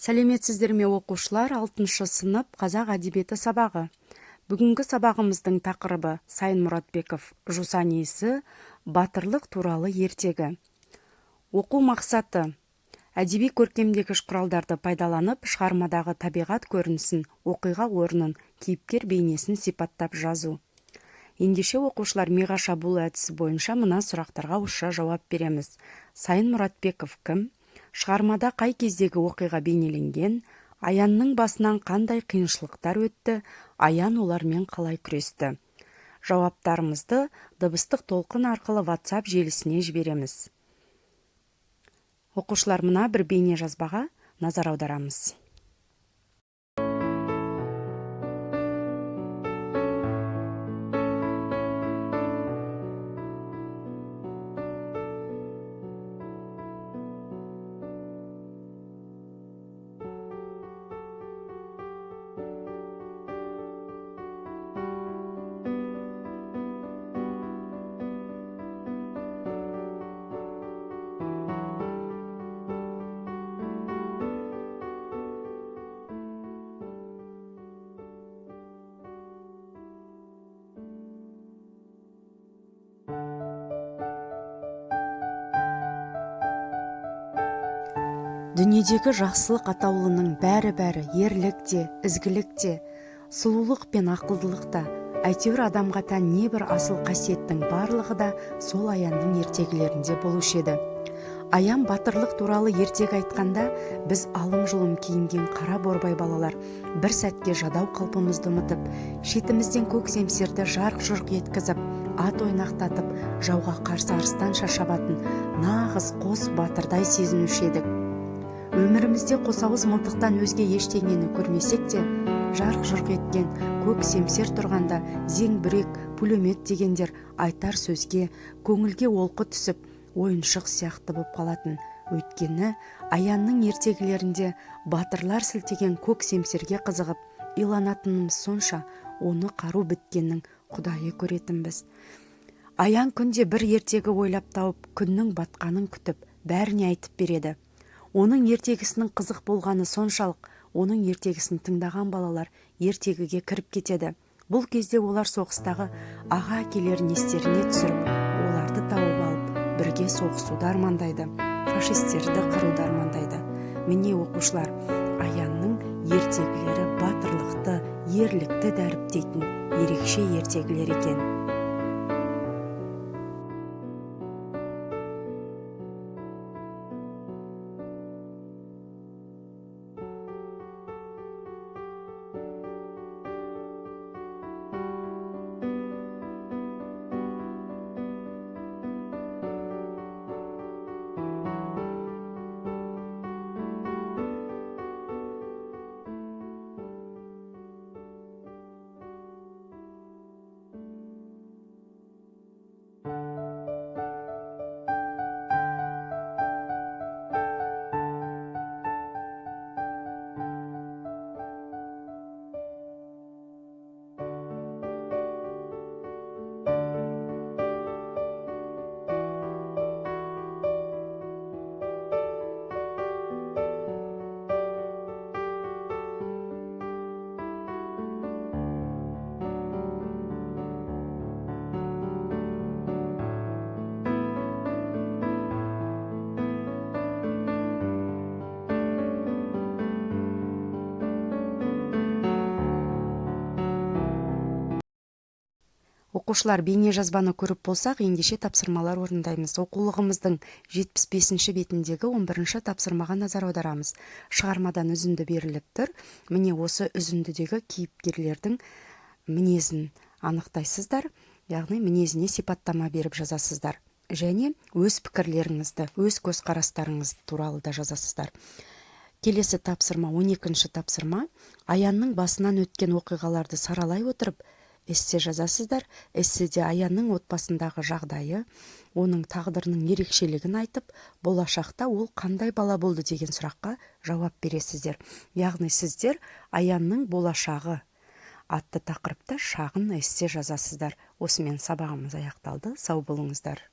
Сәлеметсіздер ме оқушылар, 6 сынып қазақ әдебиеті сабағы. Бүгінгі сабағымыздың тақырыбы Сайын Мұратбеков Жусаниясы батырлық туралы ертегі. Оқу мақсаты: әдеби көркемдегіш құралдарды пайдаланып, шығармадағы табиғат көрінісін, оқиға орнын, кейіпкер бейнесін сипаттап жазу. Ендеше оқушылар миға шабуыл әдісі бойынша мына сұрақтарға орысша жауап береміз. Сайын Мұратбеков кім? Шығармада қай кездегі оқиға бейнеленген? Аянның басынан қандай қиыншылықтар өтті? Аян олармен қалай күресті? Жауаптарымызды дыбыстық толқын арқылы WhatsApp желісіне жібереміз. Оқушылар, мына бір бейне жазбаға назар аударамыз. Дүниедегі жақсылық атаулының бәрі ерлік те, ізгілік те, сұлулық пен ақылдылық та, әйтеуір адамға тән небір асыл қасиеттің барлығы да сол Аянның ертегілерінде болушы еді. Аян батырлық туралы ертегі айтқанда, біз алым-жұлым киінген қара борбай балалар бір сәтке жадау қалпымызды ұмытып, шетімізден көк семсерді жарқ-жұрқ еткізіп, ат ойнақтатып, жауға қарсы арыстанша шабатын нағыз қос батырдай сезінуші едік. Өмірімізде қосауыз мылтықтан өзге ештеңені көрмесек те, жарқ-жұрқ еткен көк семсер тұрғанда зеңбірек, пулемет дегендер айтар сөзге, көңілге олқы түсіп, ойыншық сияқты болып қалатын. Өйткені Аянның ертегілерінде батырлар сілтеген көк семсерге қызығып, иланатынымыз сонша, оны қару біткеннің құдайы көретінбіз. Аян күнде бір ертегі ойлап тауып, күннің батқанын күтіп, бәріне айтып береді. Оның ертегісінің қызық болғаны соншалық, оның ертегісін тыңдаған балалар ертегіге кіріп кетеді. Бұл кезде олар соғыстағы аға әкелерін естеріне түсіріп, оларды тауып алып, бірге соғысуды армандайды, фашистерді қыруды армандайды. Міне оқушылар, Аянның ертегілері батырлықты, ерлікті дәріптейтін ерекше ертегілер екен. Оқушылар, бейне жазбаны көріп болсақ, ендеше тапсырмалар орындаймыз. Оқулығымыздың 75-ші бетіндегі 11-ші тапсырмаға назар аударамыз. Шығармадан үзінді беріліп тұр. Міне осы үзіндідегі кейіпкерлердің мінезін анықтайсыздар, яғни мінезіне сипаттама беріп жазасыздар. Және өз пікірлеріңізді, өз көзқарастарыңыз туралы да жазасыздар. Келесі тапсырма, 12-ші тапсырма, Аянның басынан өткен оқиғаларды саралай отырып, эссе жазасыздар. Эсседе Аянның отбасындағы жағдайы, оның тағдырының ерекшелігін айтып, болашақта ол қандай бала болды деген сұраққа жауап бересіздер. Яғни сіздер Аянның болашағы атты тақырыпта шағын эссе жазасыздар. Осымен сабағымыз аяқталды. Сау болыңыздар.